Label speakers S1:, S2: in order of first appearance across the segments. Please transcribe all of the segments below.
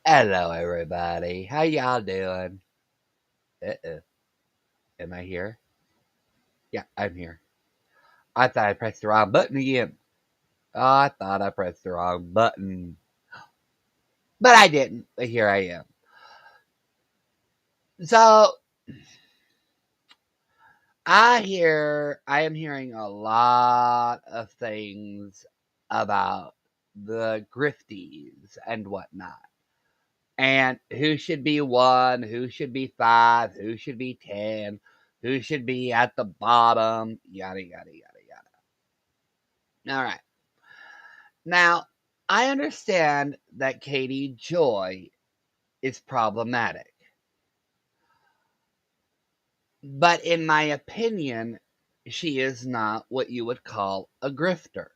S1: Hello, everybody. How y'all doing? Uh-oh. Am I here? Yeah, I'm here. I thought I pressed the wrong button again. Oh, I thought I pressed the wrong button. But I didn't. But here I am. So, I am hearing a lot of things about the grifties and whatnot. And who should be one, who should be five, who should be 10, who should be at the bottom, yada, yada, yada, yada. All right. Now, I understand that Katie Joy is problematic, but in my opinion, she is not what you would call a grifter.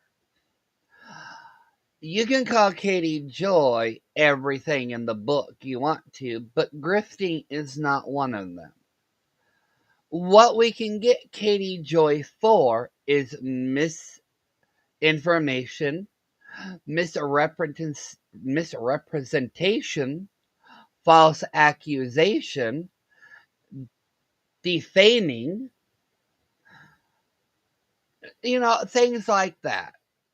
S1: You can call Katie Joy everything in the book you want to, but grifting is not one of them. What we can get Katie Joy for is misinformation, misrepresentation, false accusation, defaming, things like that.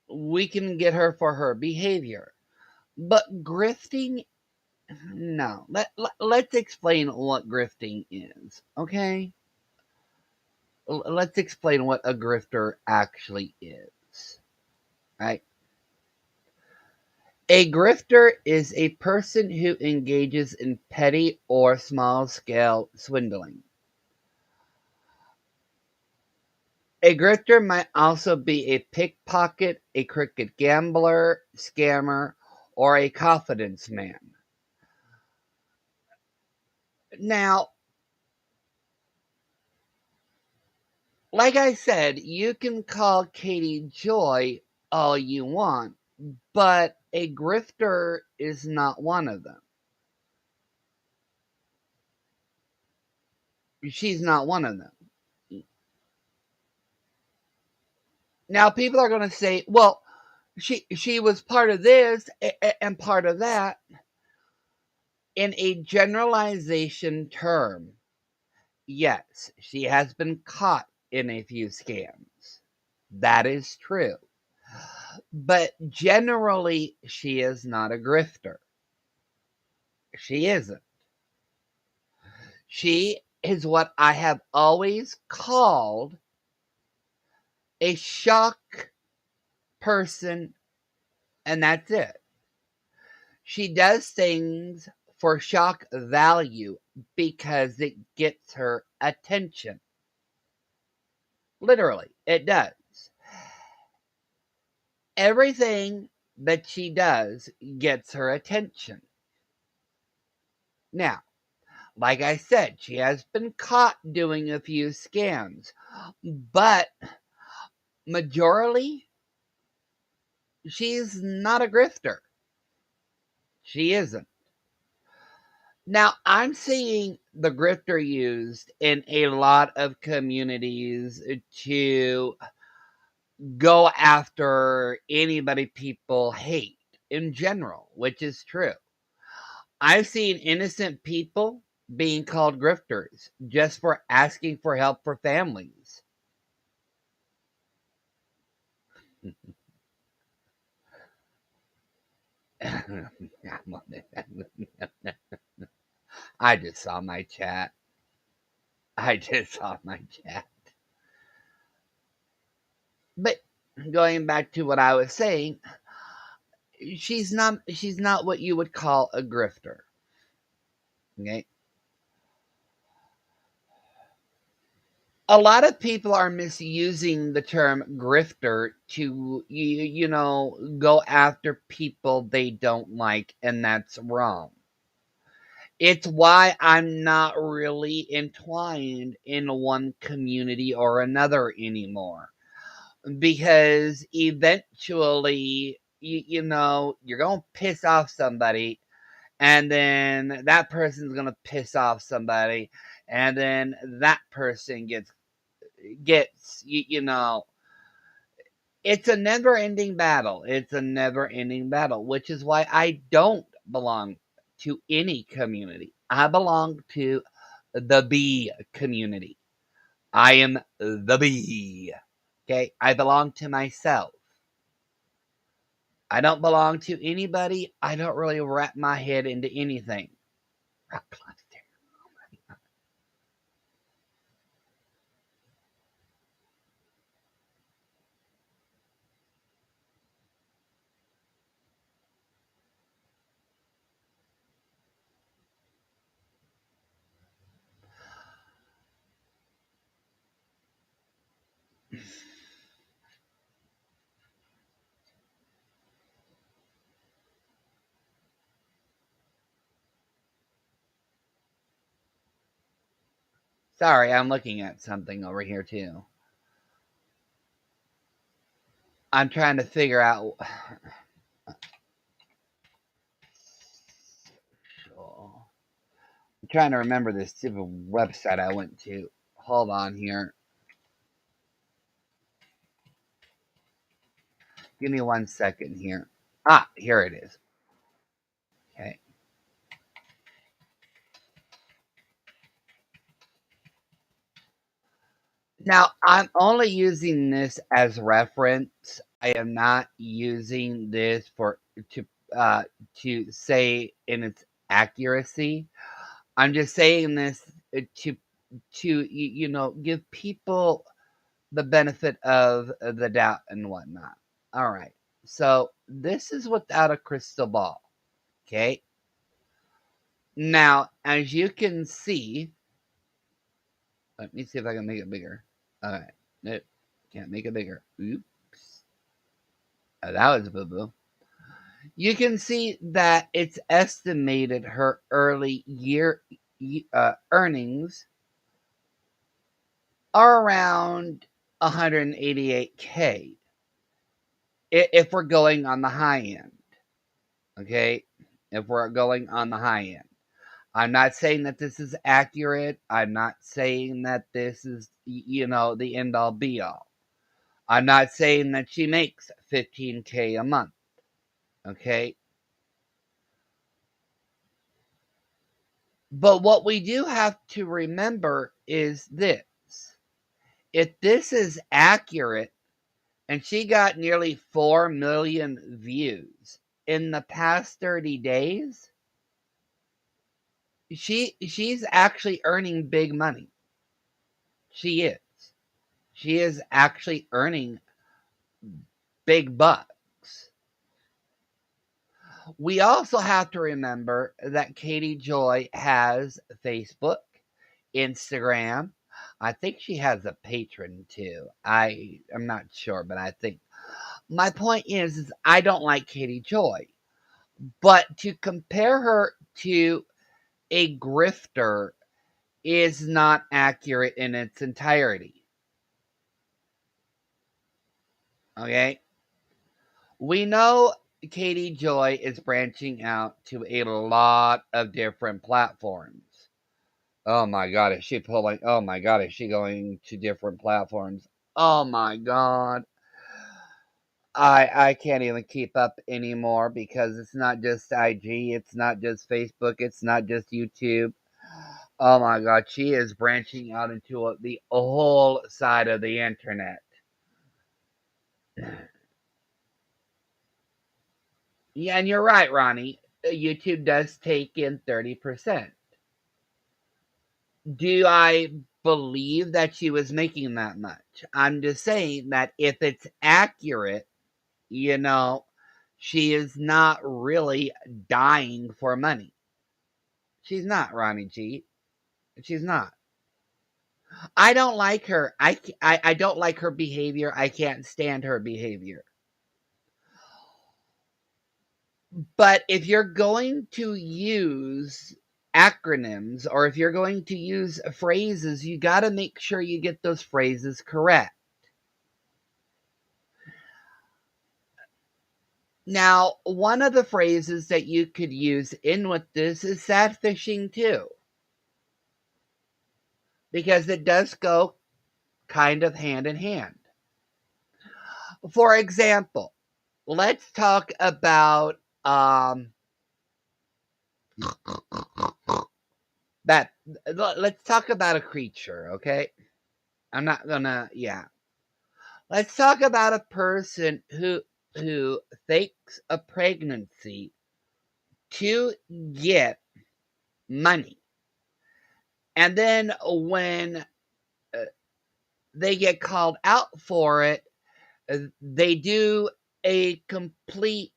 S1: We can get her for her behavior. But grifting, no. Let's explain what grifting is, okay? Let's explain what a grifter actually is, right? A grifter is a person who engages in petty or small scale swindling. A grifter might also be a pickpocket, a crooked gambler, scammer, or a confidence man. Now, like I said, you can call Katie Joy all you want, but a grifter is not one of them. She's not one of them. Now, people are going to say, well, she was part of this and part of that. In a generalization term, yes, she has been caught in a few scams. That is true. But generally, she is not a grifter. She isn't. She is what I have always called a shock person, and that's it. She does things for shock value because it gets her attention. Literally, it does. Everything that she does gets her attention. Now, like I said, she has been caught doing a few scams, but majorly, she's not a grifter. She isn't. Now, I'm seeing the grifter used in a lot of communities to go after anybody people hate in general, which is true. I've seen innocent people being called grifters just for asking for help for families. I just saw my chat. I just saw my chat. But going back to what I was saying, she's not what you would call a grifter. Okay? A lot of people are misusing the term grifter to go after people they don't like, and that's wrong. It's why I'm not really entwined in one community or another anymore. Because eventually, you're going to piss off somebody, and then that person's going to piss off somebody, and then that person gets it's a never ending battle. It's a never ending battle, which is why I don't belong to any community. I belong to the bee community. I am the bee. Okay? I belong to myself. I don't belong to anybody. I don't really wrap my head into anything. Sorry, I'm looking at something over here too. I'm trying to figure out. I'm trying to remember this stupid website I went to. Hold on here. Give me 1 second here. Ah, here it is. Okay. Now I'm only using this as reference. I am not using this for to uh to say in its accuracy. I'm just saying this to give people the benefit of the doubt and whatnot. All right. So this is without a crystal ball. Okay. Now, as you can see, let me see if I can make it bigger. All right. Nope. Can't make it bigger. Oops. That was a boo boo. You can see that it's estimated her early year earnings are around 188K if we're going on the high end. Okay? If we're going on the high end. I'm not saying that this is accurate. I'm not saying that this is, the end all be all. I'm not saying that she makes 15K a month. Okay? But what we do have to remember is this. If this is accurate, and she got nearly 4 million views in the past 30 days, she's actually earning big money. She is. She is actually earning big bucks. We also have to remember that Katie Joy has Facebook, Instagram. I think she has a patron too. I'm not sure, but I think my point is I don't like Katie Joy. But to compare her to a grifter is not accurate in its entirety. Okay? We know Katie Joy is branching out to a lot of different platforms. Oh my god, is she pulling? Oh my god, is she going to different platforms? Oh my god. I can't even keep up anymore because it's not just IG, it's not just Facebook, it's not just YouTube. Oh my god, she is branching out into the whole side of the internet. Yeah, and you're right, Ronnie. YouTube does take in 30%. Do I believe that she was making that much? I'm just saying that if it's accurate, you know, she is not really dying for money. She's not, Ronnie G. She's not. I don't like her. I don't like her behavior. I can't stand her behavior. But if you're going to use acronyms or if you're going to use phrases, you got to make sure you get those phrases correct. Now, one of the phrases that you could use in with this is sad fishing too, because it does go kind of hand in hand. For example, let's talk about That let's talk about a creature, okay? I'm not gonna yeah. Let's talk about a person who fakes a pregnancy to get money. And then when uh, they get called out for it, they do a complete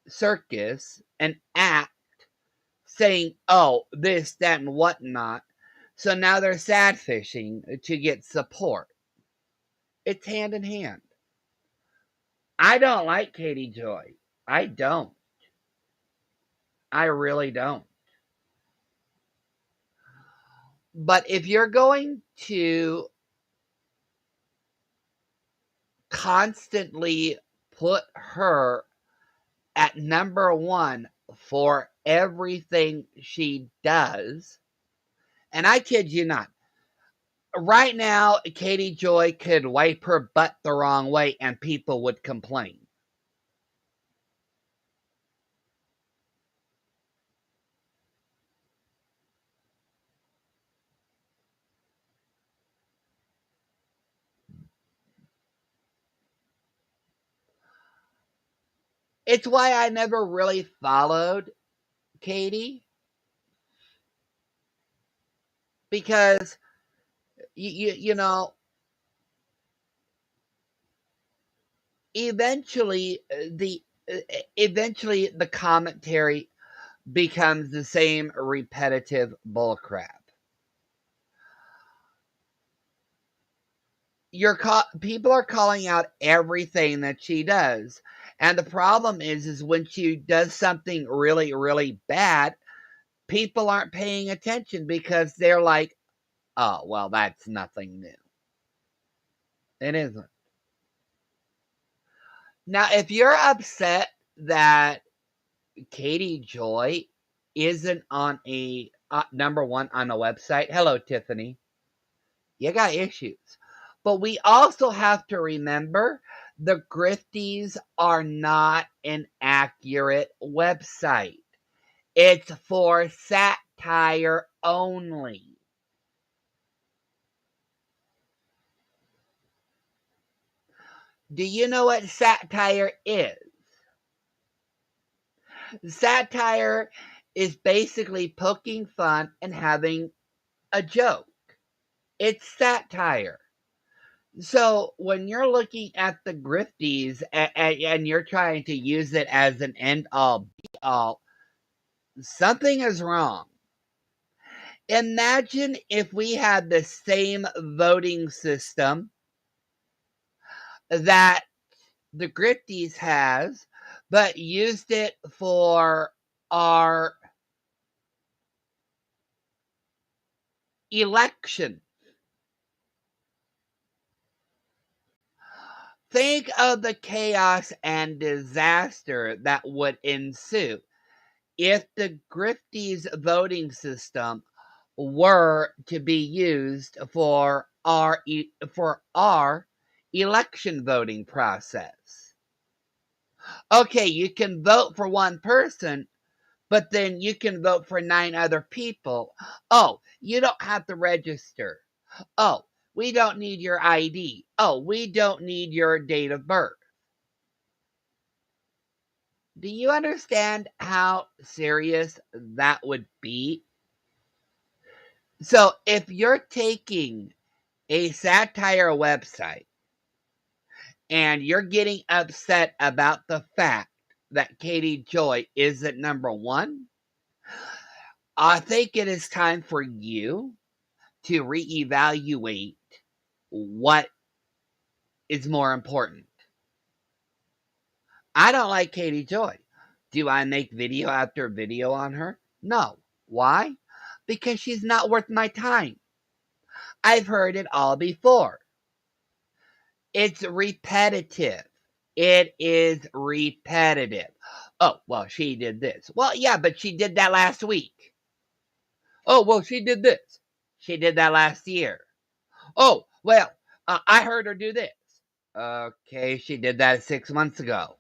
S1: circus and act saying, oh, this, that, and whatnot. So now they're sad fishing to get support. It's hand in hand. I don't like Katie Joy. I don't. I really don't. But if you're going to constantly put her at number one for everything she does, and I kid you not, right now, Katie Joy could wipe her butt the wrong way and people would complain. It's why I never really followed Katie, because you know, eventually the eventually the commentary becomes the same repetitive bullcrap. People are calling out everything that she does, and the problem is when she does something really really bad, people aren't paying attention because they're like, oh well, that's nothing new. It isn't. Now if you're upset that Katie Joy isn't on a number one on a website, hello Tiffany, you got issues. But we also have to remember the Grifties are not an accurate website. It's for satire only. Do you know what satire is? Satire is basically poking fun and having a joke. It's satire. So when you're looking at the grifties and you're trying to use it as an end all be all, something is wrong. Imagine if we had the same voting system that the grifties has, but used it for our election. Think of the chaos and disaster that would ensue if the Grifties voting system were to be used for our election voting process. Okay, you can vote for one person, but then you can vote for 9 other people. Oh, you don't have to register. Oh, we don't need your ID. Oh, we don't need your date of birth. Do you understand how serious that would be? So, if you're taking a satire website and you're getting upset about the fact that Katie Joy isn't number one, I think it is time for you to reevaluate what is more important. I don't like Katie Joy. Do I make video after video on her? No. Why? Because she's not worth my time. I've heard it all before. It's repetitive. It is repetitive. Oh, well, she did this. Well, yeah, but she did that last week. Oh, well, she did this. She did that last year. Oh, well, I heard her do this. Okay, she did that 6 months ago.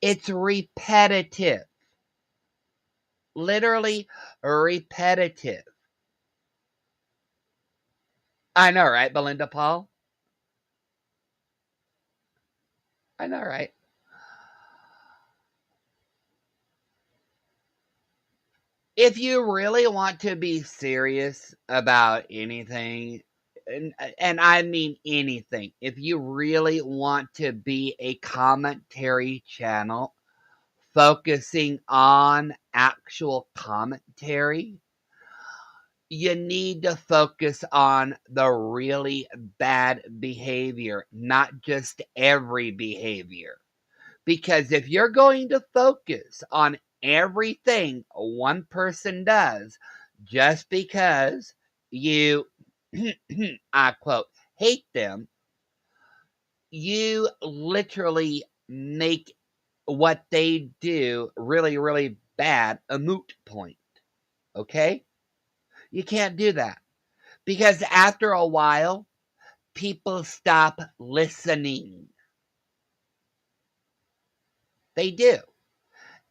S1: It's repetitive. literally repetitive. I know, right, Belinda Paul? I know, right? If you really want to be serious about anything, and I mean anything, if you really want to be a commentary channel focusing on actual commentary, you need to focus on the really bad behavior, not just every behavior. Because if you're going to focus on everything one person does just because you, I quote, hate them, you literally make what they do really, really bad a moot point. Okay? You can't do that. Because after a while, people stop listening. They do.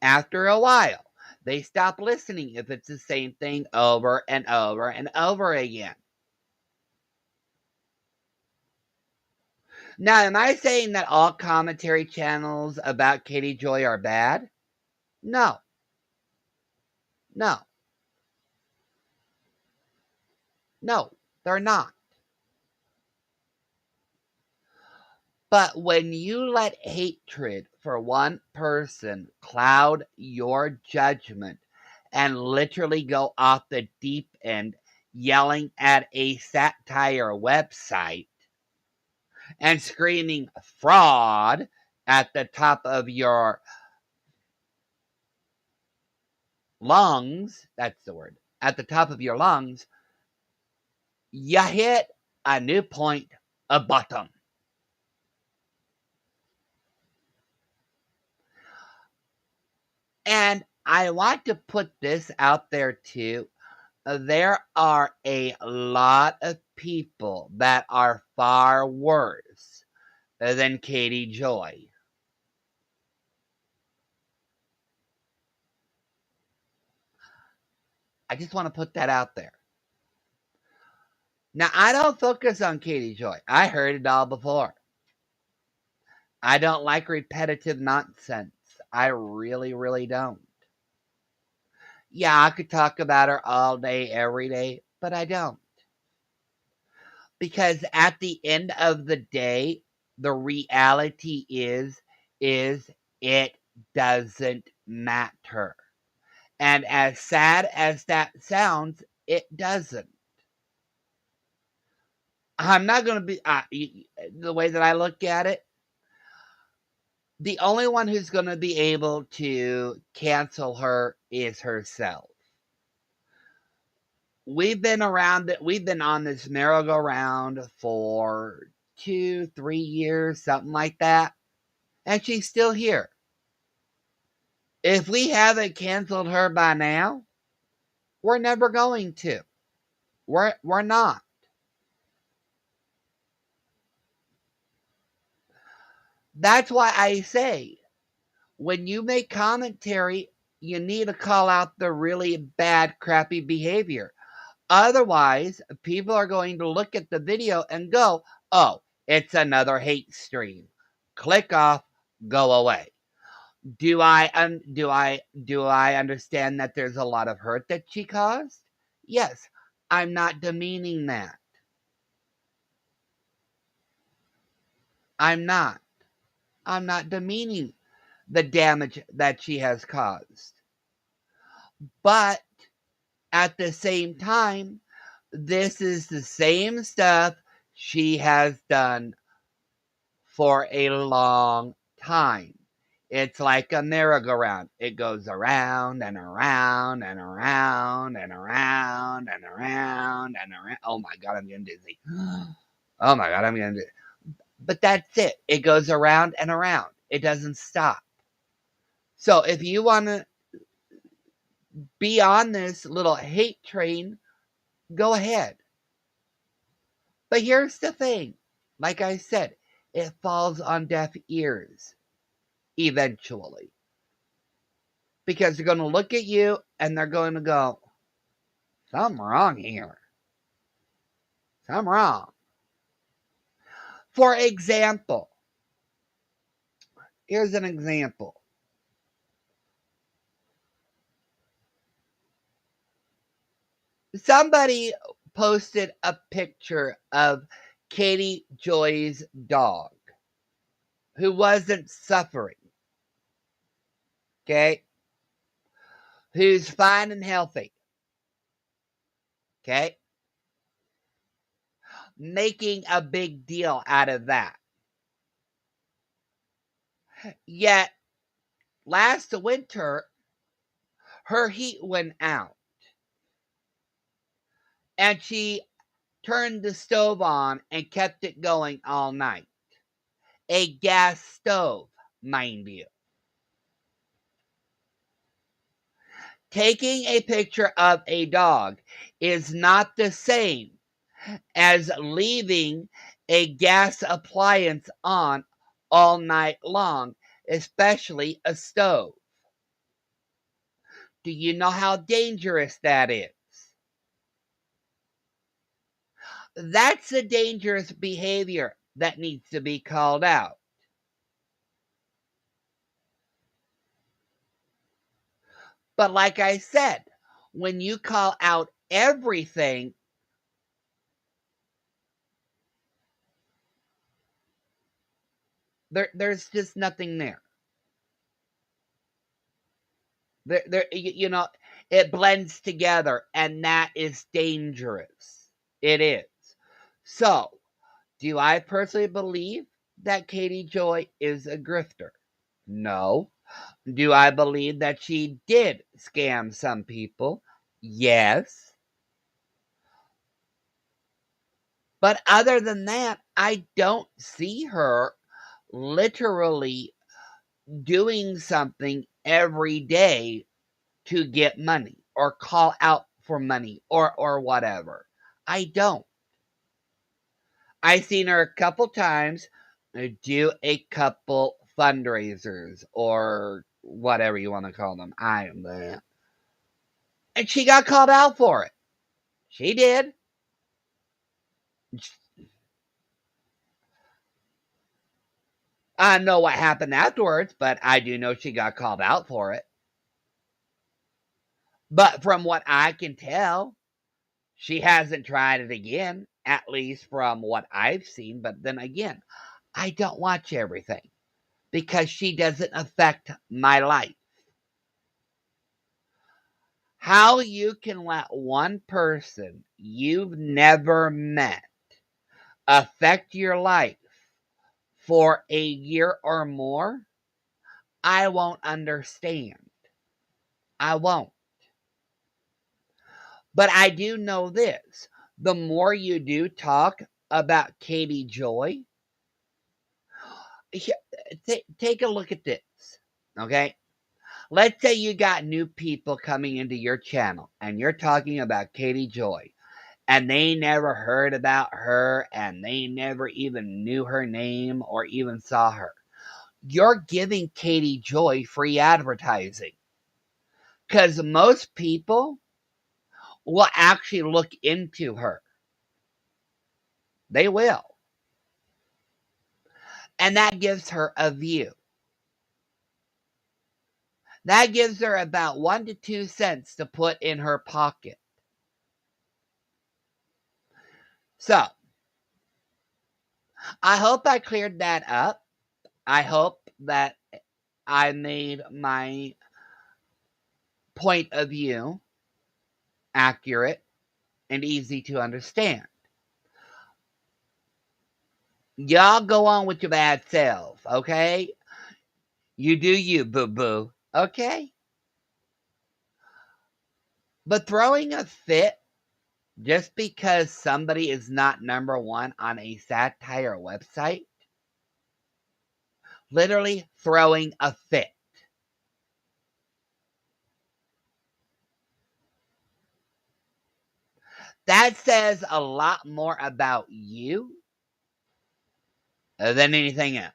S1: After a while, they stop listening if it's the same thing over and over and over again. Now, am I saying that all commentary channels about Katie Joy are bad? No, no, no, they're not. But when you let hatred for one person cloud your judgment and literally go off the deep end yelling at a satire website and screaming fraud at the top of your lungs, that's the word, at the top of your lungs, you hit a new point, a bottom. And I want to put this out there too. There are a lot of people that are far worse than Katie Joy. I just want to put that out there. Now, I don't focus on Katie Joy. I heard it all before. I don't like repetitive nonsense. I really, really don't. Yeah, I could talk about her all day, every day, but I don't. Because at the end of the day, the reality is it doesn't matter. And as sad as that sounds, it doesn't. I'm not going to be, the way that I look at it, the only one who's going to be able to cancel her is herself. We've been on this merry-go-round for 2, 3 years, something like that, and she's still here. If we haven't canceled her by now, we're never going to. We're not. That's why I say, when you make commentary, you need to call out the really bad, crappy behavior. Otherwise, people are going to look at the video and go, oh, it's another hate stream. Click off, go away. Do I understand that there's a lot of hurt that she caused? Yes, I'm not demeaning that. I'm not. I'm not demeaning the damage that she has caused. But at the same time, this is the same stuff she has done for a long time. It's like a merry-go-round. It goes around and around and around and around and around and around. Oh my God, I'm getting dizzy. Oh my God, I'm getting dizzy. But that's it. It goes around and around. It doesn't stop. So if you want to be on this little hate train, go ahead. But here's the thing. Like I said, it falls on deaf ears eventually. because they're going to look at you and they're going to go, something wrong here. Something wrong. For example, here's an example. Somebody posted a picture of Katie Joy's dog who wasn't suffering. Okay? Who's fine and healthy. Okay? Making a big deal out of that. Yet, last winter, her heat went out. And she turned the stove on and kept it going all night. A gas stove, mind you. Taking a picture of a dog is not the same as leaving a gas appliance on all night long, especially a stove. Do you know how dangerous that is? That's a dangerous behavior that needs to be called out. But like I said, when you call out everything, there's just nothing there. It blends together, and that is dangerous. It is. So, do I personally believe that Katie Joy is a grifter? No. Do I believe that she did scam some people? Yes. But other than that, I don't see her literally doing something every day to get money or call out for money or whatever. I don't. I've seen her a couple times do a couple fundraisers or whatever you want to call them. And she got called out for it. She did. I don't know what happened afterwards, but I do know she got called out for it. But from what I can tell, she hasn't tried it again, at least from what I've seen. But then again, I don't watch everything because she doesn't affect my life. How you can let one person you've never met affect your life for a year or more, I won't understand. I won't. But I do know this. The more you do talk about Katie Joy, take a look at this, okay? Let's say you got new people coming into your channel and you're talking about Katie Joy and they never heard about her and they never even knew her name or even saw her. You're giving Katie Joy free advertising because most people will actually look into her. They will. And that gives her a view. That gives her about 1 to 2 cents to put in her pocket. So, I hope I cleared that up. I hope that I made my point of view accurate and easy to understand. Y'all go on with your bad self, okay? You do you, boo-boo, okay? But throwing a fit just because somebody is not number one on a satire website, literally throwing a fit. That says a lot more about you than anything else.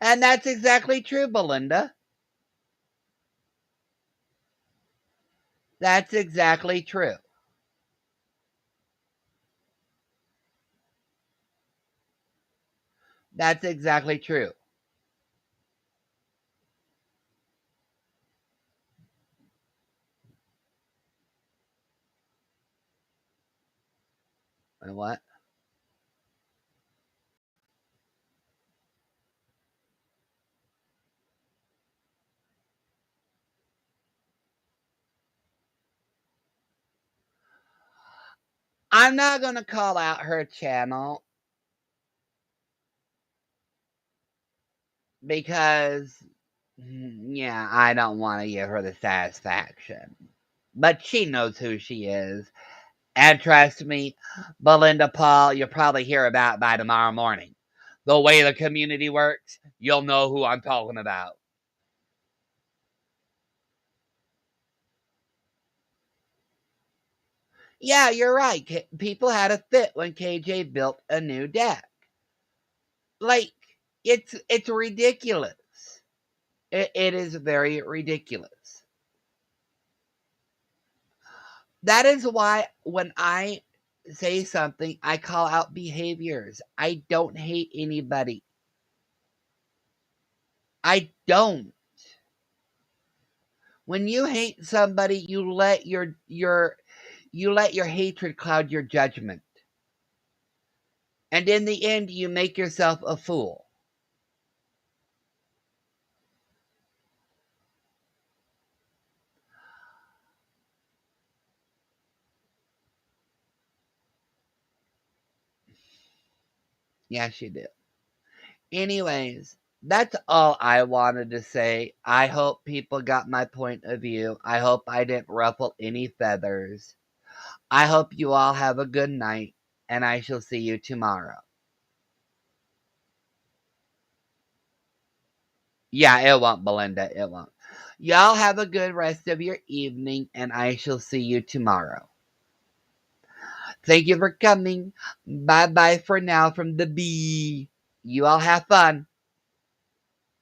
S1: And that's exactly true, Belinda. That's exactly true. That's exactly true. And what? I'm not going to call out her channel because, yeah, I don't want to give her the satisfaction. But she knows who she is. And trust me, Belinda Paul, you'll probably hear about by tomorrow morning. The way the community works, you'll know who I'm talking about. Yeah, you're right. People had a fit when KJ built a new deck. Like, it's ridiculous. It is very ridiculous. That is why when I say something, I call out behaviors. I don't hate anybody. I don't. When you hate somebody, you let your hatred cloud your judgment. And in the end you make yourself a fool. Yes, you do. Anyways, that's all I wanted to say. I hope people got my point of view. I hope I didn't ruffle any feathers. I hope you all have a good night, and I shall see you tomorrow. Yeah, it won't, Belinda. It won't. Y'all have a good rest of your evening, and I shall see you tomorrow. Thank you for coming. Bye bye for now from the bee. You all have fun.